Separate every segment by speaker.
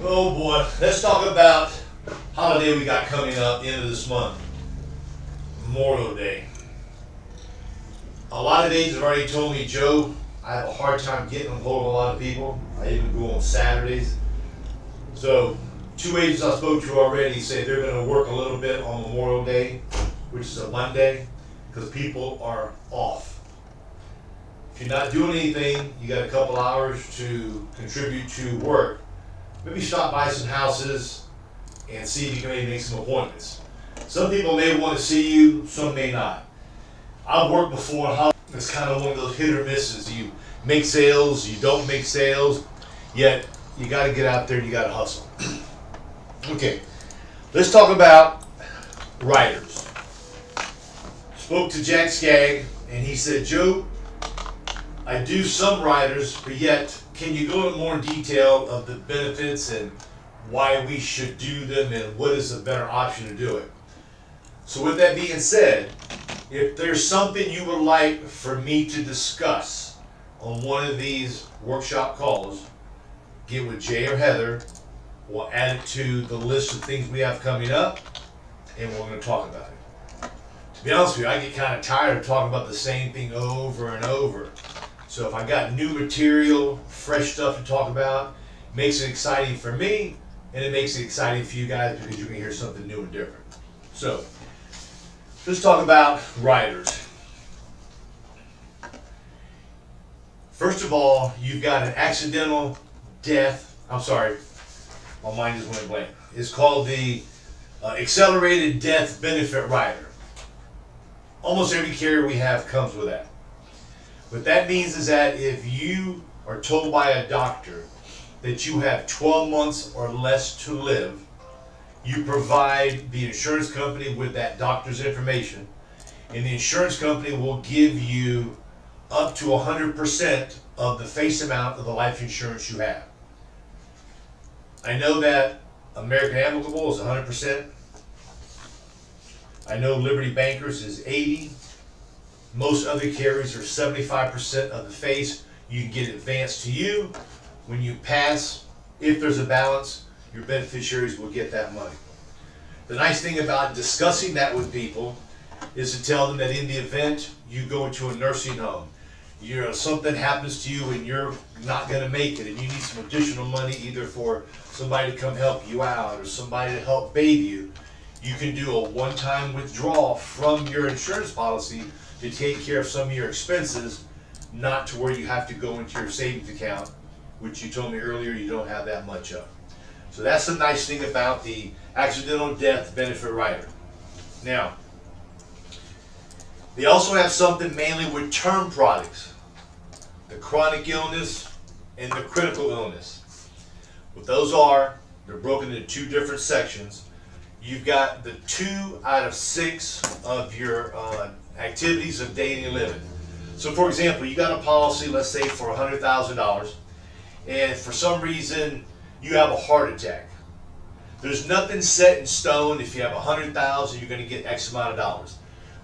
Speaker 1: Oh boy, let's talk about holiday we got coming up end of this month. Memorial Day. A lot of days have already told me, Joe, I have a hard time getting a hold of a lot of people. I even go on Saturdays. So, two agents I spoke to already say they're going to work a little bit on Memorial Day, which is a Monday, because people are off. If you're not doing anything, you got a couple hours to contribute to work. Maybe stop by some houses and see if you can maybe make some appointments. Some people may want to see you, some may not. I've worked before in it's kind of one of those hit or misses. You make sales, you don't make sales, yet you got to get out there and you got to hustle. Okay, let's talk about riders. Spoke to Jack Skaggs and he said, Joe, I do some riders, but yet can you go into more detail of the benefits and why we should do them and what is a better option to do it? So with that being said, if there's something you would like for me to discuss on one of these workshop calls, get with Jay or Heather. We'll add it to the list of things we have coming up, and we're going to talk about it. To be honest with you, I get kind of tired of talking about the same thing over and over. So if I got new material, fresh stuff to talk about, it makes it exciting for me, and it makes it exciting for you guys because you're going to hear something new and different. So, let's talk about riders. First of all, you've got an accidental death. I'm sorry, my mind just went blank. It's called the accelerated death benefit rider. Almost every carrier we have comes with that. What that means is that if you are told by a doctor that you have 12 months or less to live, you provide the insurance company with that doctor's information, and the insurance company will give you up to 100% of the face amount of the life insurance you have. I know that American Amicable is 100%. I know Liberty Bankers is 80%. Most other carriers are 75% of the face. You can get advanced to you. When you pass, if there's a balance, your beneficiaries will get that money. The nice thing about discussing that with people is to tell them that in the event you go into a nursing home, something happens to you and you're not going to make it and you need some additional money either for somebody to come help you out or somebody to help bathe you, you can do a one-time withdrawal from your insurance policy to take care of some of your expenses, not to where you have to go into your savings account, which you told me earlier you don't have that much of. So that's the nice thing about the accidental death benefit rider. Now, they also have something mainly with term products, the chronic illness and the critical illness. What those are, they're broken into two different sections. You've got the 2 out of 6 of your activities of daily living. So for example, you got a policy, let's say for $100,000, and for some reason you have a heart attack. There's nothing set in stone. If you have $100,000, you're going to get X amount of dollars.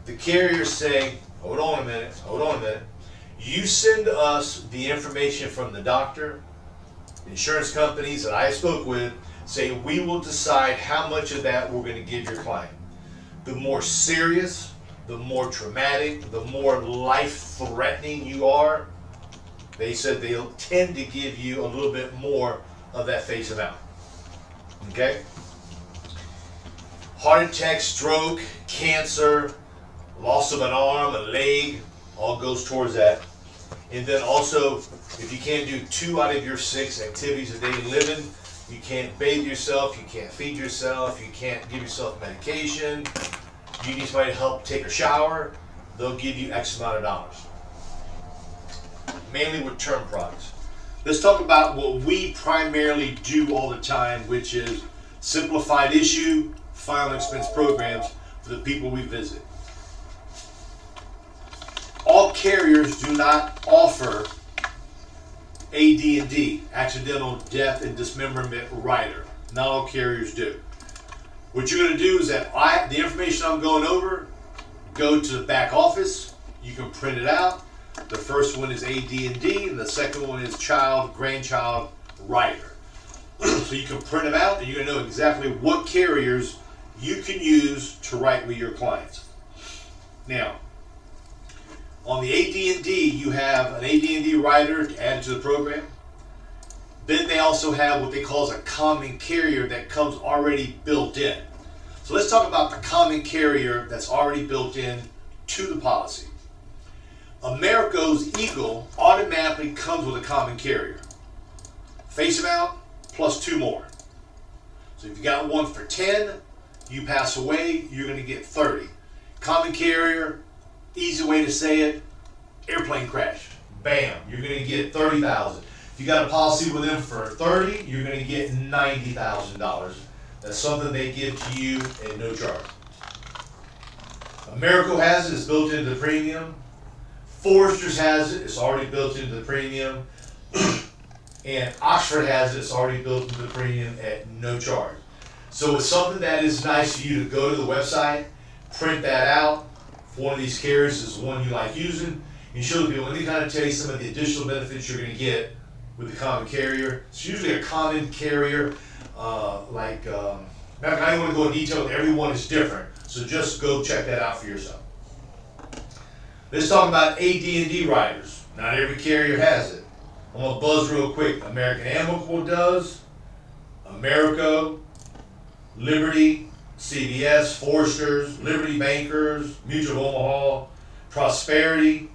Speaker 1: The carriers say, hold on a minute. You send us the information from the doctor. The insurance companies that I spoke with say we will decide how much of that we're going to give your client. The more serious, the more traumatic, the more life-threatening you are, they said they'll tend to give you a little bit more of that face amount. Okay? Heart attack, stroke, cancer, loss of an arm, a leg, all goes towards that. And then also, if you can't do 2 out of your 6 activities of daily living, you can't bathe yourself, you can't feed yourself, you can't give yourself medication, you need somebody to help take a shower, they'll give you X amount of dollars. Mainly with term products. Let's talk about what we primarily do all the time, which is simplified issue, final expense programs for the people we visit. All carriers do not offer AD&D, accidental death and dismemberment rider. Not all carriers do. What you're going to do is that the information I'm going over, go to the back office. You can print it out. The first one is AD&D, and the second one is child, grandchild, rider. So So you can print them out and you're going to know exactly what carriers you can use to write with your clients. Now, on the AD&D, you have an AD&D writer to add to the program. Then they also have what they call a common carrier that comes already built in. So let's talk about the common carrier that's already built in to the policy. Americo's Eagle automatically comes with a common carrier. Face amount plus 2 more. So if you got one for 10, you pass away, you're going to get 30. Common carrier, easy way to say it, airplane crash. Bam, you're going to get $30,000. If you got a policy with them for 30, you're going to get $90,000. That's something they give to you at no charge. Americo has it, it's built into the premium. Foresters has it, it's already built into the premium. And Oxford has it, it's already built into the premium at no charge. So it's something that is nice for you to go to the website, print that out. If one of these carriers is the one you like using, and show people, let me kind of tell you some of the additional benefits you're going to get with the common carrier. It's usually a common carrier, I'm not going to go in detail, everyone is different, so just go check that out for yourself. Let's talk about AD&D riders. Not every carrier has it. I'm going to buzz real quick. American Amicable does, Americo, Liberty, CVS, Foresters, Liberty Bankers, Mutual of Omaha, Prosperity,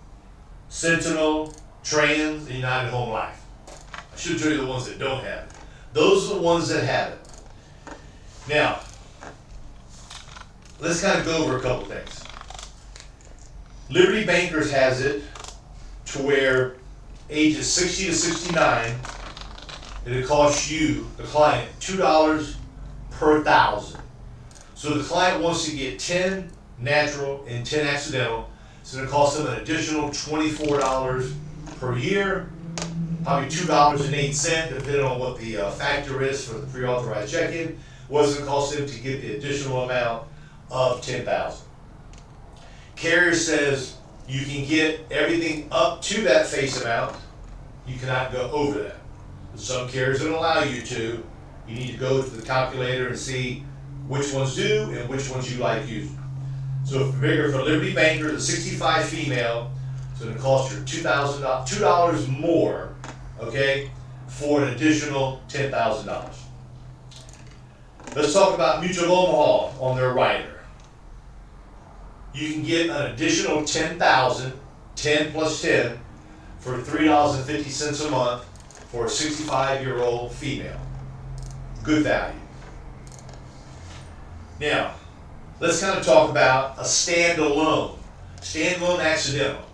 Speaker 1: Sentinel, Trans, and United Home Life. I should tell you the ones that don't have it. Those are the ones that have it. Now, let's kind of go over a couple things. Liberty Bankers has it to where ages 60 to 69, it'll cost you, the client, $2 per 1,000. So the client wants to get 10 natural and 10 accidental, so it'll cost them an additional $24 per year, probably $2.08, depending on what the factor is for the pre-authorized check-in. What's it cost them to get the additional amount of $10,000? Carrier says you can get everything up to that face amount. You cannot go over that. Some carriers don't allow you to. You need to go to the calculator and see which ones do and which ones you like using. So if you figure for Liberty Banker, the 65 female, it's going to cost you $2 more, okay, for an additional $10,000. Let's talk about Mutual of Omaha on their rider. You can get an additional $10,000, 10 plus 10, for $3.50 a month for a 65-year-old female. Good value. Now, let's kind of talk about a standalone accidental.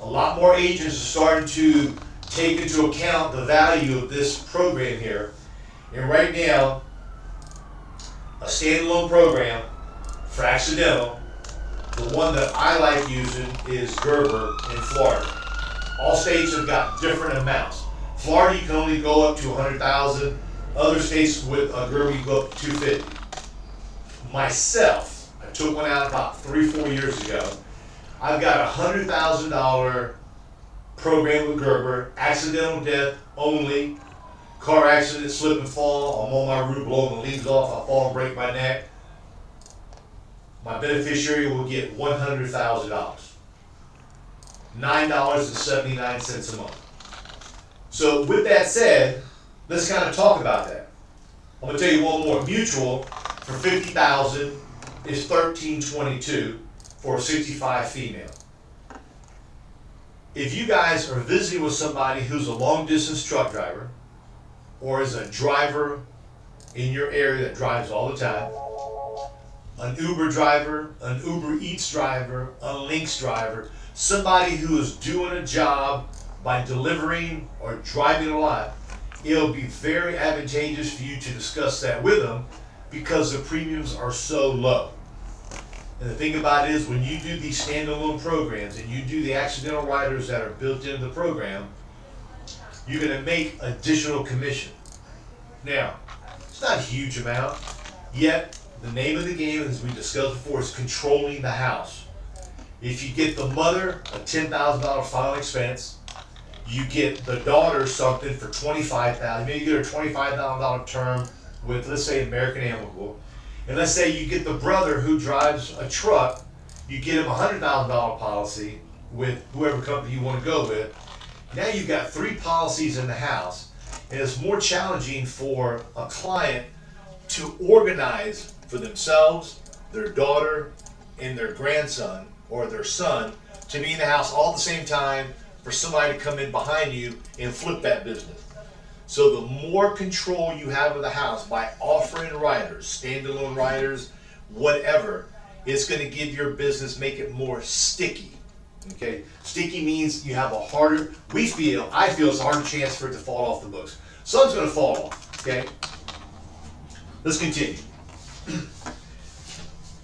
Speaker 1: A lot more agents are starting to take into account the value of this program here. And right now, a standalone program for accidental, the one that I like using is Gerber in Florida. All states have got different amounts. Florida, you can only go up to $100,000. Other states with Gerber, you go up to $250,000. Myself, I took one out about 3-4 years ago. I've got a $100,000 program with Gerber, accidental death only, car accident, slip and fall, I'm on my roof blowing the leaves off, I fall and break my neck. My beneficiary will get $100,000, $9.79 a month. So with that said, let's kind of talk about that. I'm going to tell you one more. Mutual for $50,000 is $13.22 for a 65 female. If you guys are visiting with somebody who's a long distance truck driver or is a driver in your area that drives all the time, an Uber driver, an Uber Eats driver, a Lynx driver, somebody who is doing a job by delivering or driving a lot, it'll be very advantageous for you to discuss that with them because the premiums are so low. And the thing about it is when you do these standalone programs and you do the accidental riders that are built into the program, you're going to make additional commission. Now, it's not a huge amount, yet the name of the game, as we discussed before, is controlling the house. If you get the mother a $10,000 final expense, You get the daughter something for $25,000. Maybe you get a $25,000 term with, let's say, American Amicable. And let's say you get the brother who drives a truck. You get him a $100,000 policy with whoever company you want to go with. Now you've got 3 policies in the house, and it's more challenging for a client to organize for themselves, their daughter, and their grandson or their son to be in the house all at the same time, for somebody to come in behind you and flip that business. So the more control you have of the house by offering riders, standalone riders, whatever, it's going to give your business, make it more sticky. Okay, sticky means you have a harder, I feel it's a harder chance for it to fall off the books. Some's going to fall off. Okay, let's continue.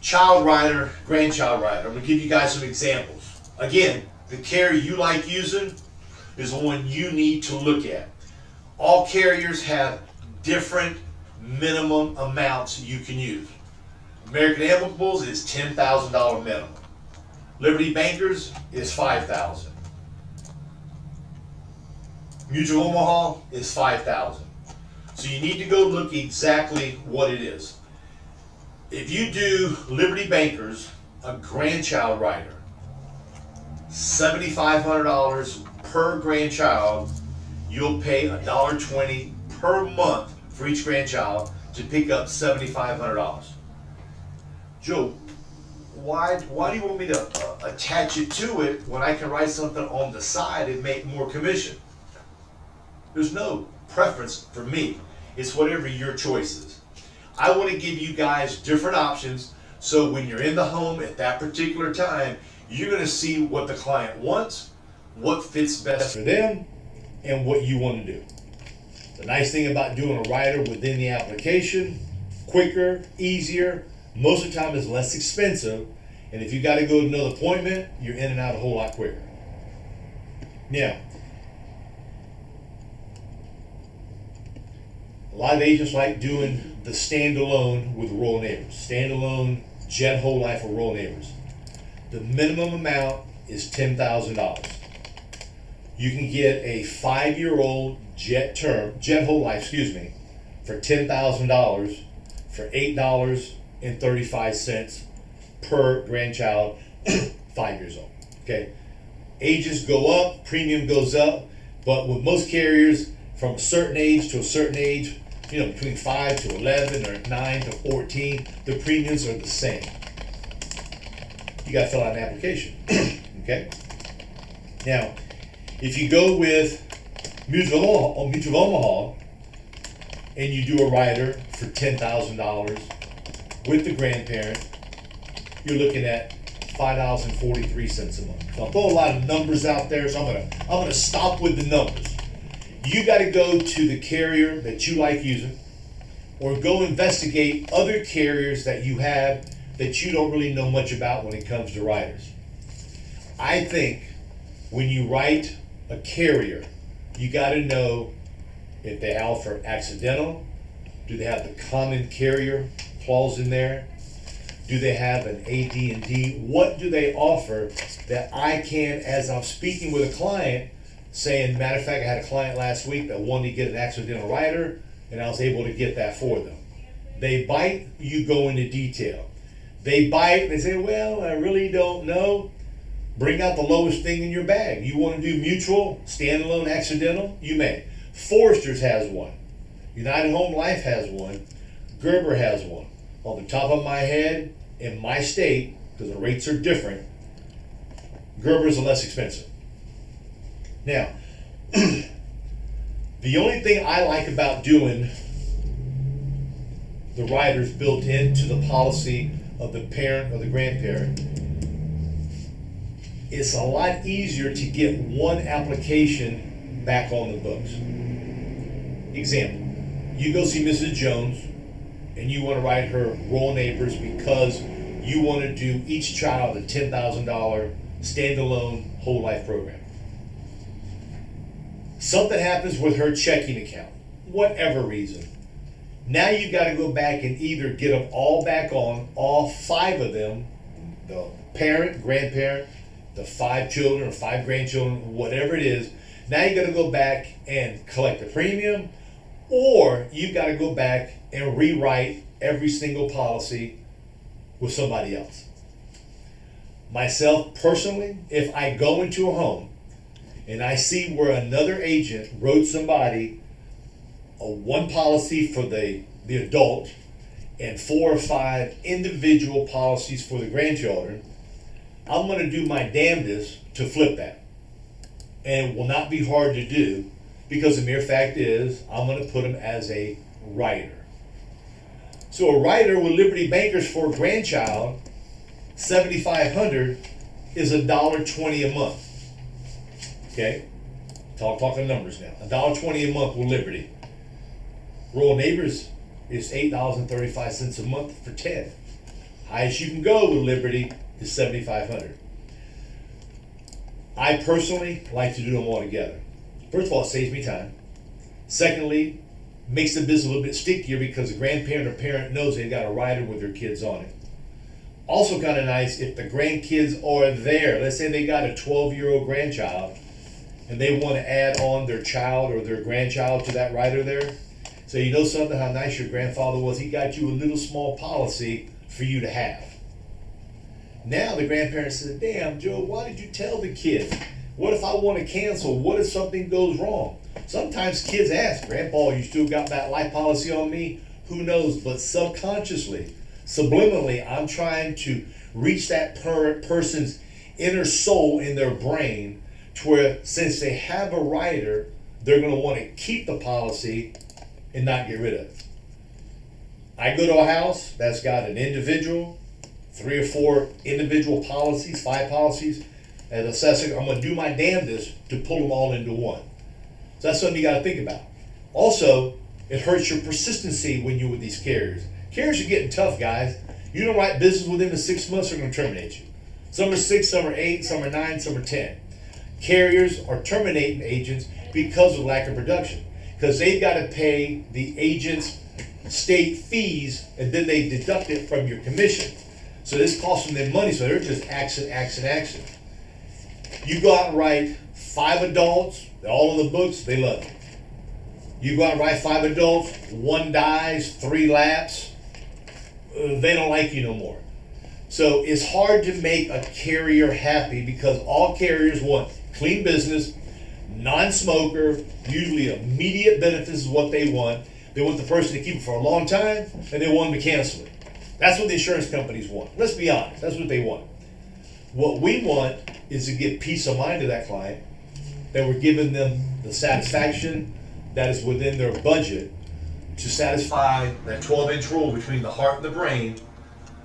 Speaker 1: Child rider, grandchild rider. I'm going to give you guys some examples. Again, the carrier you like using is the one you need to look at. All carriers have different minimum amounts you can use. American Amicables is $10,000 minimum. Liberty Bankers is $5,000. Mutual Omaha is $5,000. So you need to go look exactly what it is. If you do Liberty Bankers, a grandchild rider, $7,500 per grandchild, you'll pay $1.20 per month for each grandchild to pick up $7,500. Joe, why do you want me to attach it to it when I can write something on the side and make more commission? There's no preference for me. It's whatever your choice is. I want to give you guys different options, so when you're in the home at that particular time, you're going to see what the client wants, what fits best for them, and what you want to do. The nice thing about doing a rider within the application, quicker, easier, most of the time is less expensive, and if you got to go to another appointment, you're in and out a whole lot quicker. Now, a lot of agents like doing the standalone with rural neighbors. Standalone Jet Whole Life or rural neighbors. The minimum amount is $10,000. You can get a 5-year-old Jet Whole Life, for $10,000 for $8.35 per grandchild, 5 years old. Okay, ages go up, premium goes up, but with most carriers, from a certain age to a certain age, between 5 to 11 or 9 to 14, the premiums are the same. You got to fill out an application. Okay. Now, if you go with Mutual Omaha and you do a rider for $10,000 with the grandparent, you're looking at $5.43 a month. So I'll throw a lot of numbers out there, so I'm gonna stop with the numbers. You got to go to the carrier that you like using, or go investigate other carriers that you have that you don't really know much about when it comes to riders. I think when you write a carrier, you got to know if they offer accidental. Do they have the common carrier clause in there? Do they have an AD&D? What do they offer that I can, as I'm speaking with a client, saying, matter of fact, I had a client last week that wanted to get an accidental rider, and I was able to get that for them. They bite, you go into detail. They bite, they say, well, I really don't know. Bring out the lowest thing in your bag. You want to do mutual, standalone, accidental? You may. Foresters has one. United Home Life has one. Gerber has one. On the top of my head, in my state, because the rates are different, Gerber's are less expensive. Now, the only thing I like about doing the riders built into the policy of the parent or the grandparent, it's a lot easier to get one application back on the books. Example, you go see Mrs. Jones and you want to write her rural neighbors because you want to do each child a $10,000 standalone whole life program. Something happens with her checking account, whatever reason. Now you've got to go back and either get them all back on, all 5 of them, the parent, grandparent, the 5 children or 5 grandchildren, whatever it is. Now you got to go back and collect the premium, or you got to go back and rewrite every single policy with somebody else. Myself personally, if I go into a home and I see where another agent wrote somebody one policy for the adult and 4 or 5 individual policies for the grandchildren, I'm going to do my damnedest to flip that. And it will not be hard to do, because the mere fact is I'm going to put them as a rider. So a rider with Liberty Bankers for a grandchild, $7,500, is $1.20 a month. Okay? Talking numbers now. $1.20 a month with Liberty. Royal Neighbors is $8.35 a month for 10. Highest you can go with Liberty is $7,500. I personally like to do them all together. First of all, it saves me time. Secondly, makes the business a little bit stickier because the grandparent or parent knows they've got a rider with their kids on it. Also kind of nice if the grandkids are there. Let's say they got a 12-year-old grandchild and they want to add on their child or their grandchild to that rider there. So you know something, how nice your grandfather was. He got you a little small policy for you to have. Now the grandparent says, damn, Joe, why did you tell the kid? What if I want to cancel? What if something goes wrong? Sometimes kids ask, Grandpa, you still got that life policy on me? Who knows? But subconsciously, subliminally, I'm trying to reach that person's inner soul in their brain to where, since they have a rider, they're going to want to keep the policy and not get rid of it. I go to a house that's got an individual, 3 or 4 individual policies, 5 policies. As assessor, I'm going to do my damnedest to pull them all into one. So that's something you got to think about. Also, it hurts your persistency when you're with these carriers. Carriers are getting tough, guys. You don't write business within the 6 months, they're going to terminate you. Some are 6, some are 8, some are 9, some are 10. Carriers are terminating agents because of lack of production, because they've got to pay the agent's state fees, and then they deduct it from your commission. So this costs them money, so they're just axing. You go out and write 5 adults, they're all in the books, they love it. You go out and write 5 adults, 1 dies, 3 lapse, they don't like you no more. So it's hard to make a carrier happy because all carriers want clean business, non-smoker, usually immediate benefits is what they want. They want the person to keep it for a long time, and they want them to cancel it. That's what the insurance companies want. Let's be honest, that's what they want. What we want is to give peace of mind to that client, that we're giving them the satisfaction that is within their budget to satisfy that 12-inch rule between the heart and the brain,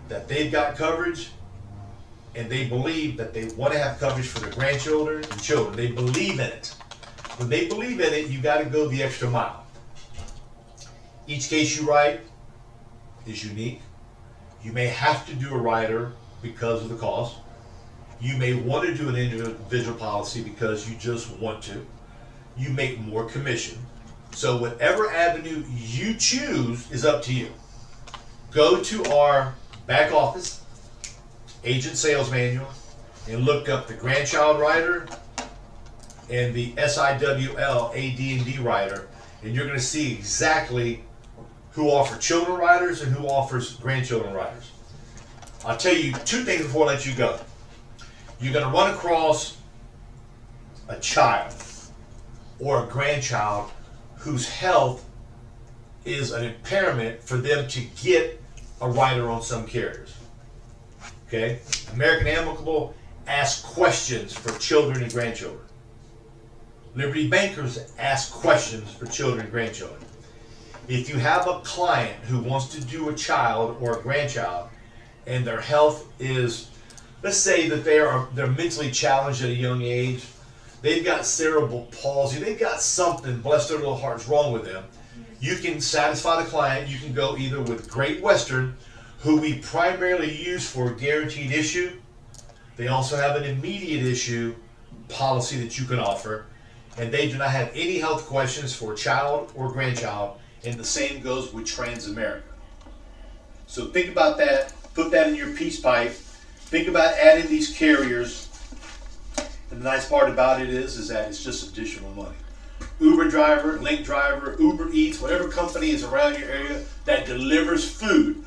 Speaker 1: that they've got coverage, and they believe that they want to have coverage for their grandchildren and children. They believe in it. When they believe in it, you got to go the extra mile. Each case you write is unique. You may have to do a rider because of the cost. You may want to do an individual policy because you just want to. You make more commission. So whatever avenue you choose is up to you. Go to our back office, agent sales manual, and look up the grandchild rider and the SIWL AD&D rider, and you're going to see exactly who offers children riders and who offers grandchildren riders. I'll tell you 2 things before I let you go. You're going to run across a child or a grandchild whose health is an impairment for them to get a rider on some carriers. Okay? American Amicable asks questions for children and grandchildren. Liberty Bankers ask questions for children and grandchildren. If you have a client who wants to do a child or a grandchild and their health is, let's say that they're mentally challenged at a young age, they've got cerebral palsy, they've got something, bless their little hearts, wrong with them, you can satisfy the client. You can go either with Great Western, who we primarily use for guaranteed issue. They also have an immediate issue policy that you can offer, and they do not have any health questions for child or grandchild, and the same goes with Transamerica. So think about that, put that in your peace pipe, think about adding these carriers, and And the nice part about it is that it's just additional money. Uber driver, Link driver, Uber Eats, whatever company is around your area that delivers food.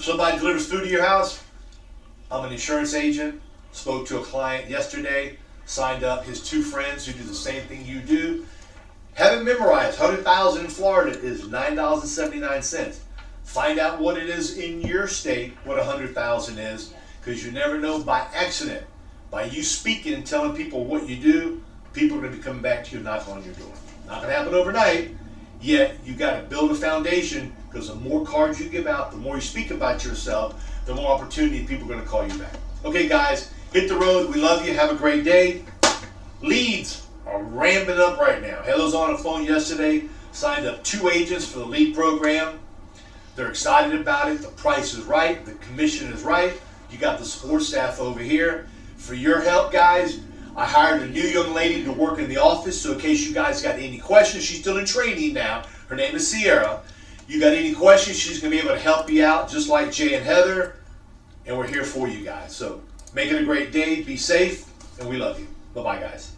Speaker 1: Somebody delivers food to your house. I'm an insurance agent. Spoke to a client yesterday. Signed up his 2 friends who do the same thing you do. Have it memorized. 100,000 in Florida is $9.79. Find out what it is in your state, what 100,000 is, because you never know by accident. By you speaking and telling people what you do, people are going to be coming back to you and knocking on your door. Not going to happen overnight, yet you got to build a foundation, because the more cards you give out, the more you speak about yourself, the more opportunity people are going to call you back. Okay, guys, hit the road. We love you. Have a great day. Leads are ramping up right now. Heather's on the phone yesterday, signed up 2 agents for the lead program. They're excited about it. The price is right. The commission is right. You got the support staff over here. For your help, guys, I hired a new young lady to work in the office, so in case you guys got any questions, she's still in training now. Her name is Sierra. You got any questions, she's going to be able to help you out, just like Jay and Heather. And we're here for you guys. So make it a great day. Be safe. And we love you. Bye-bye, guys.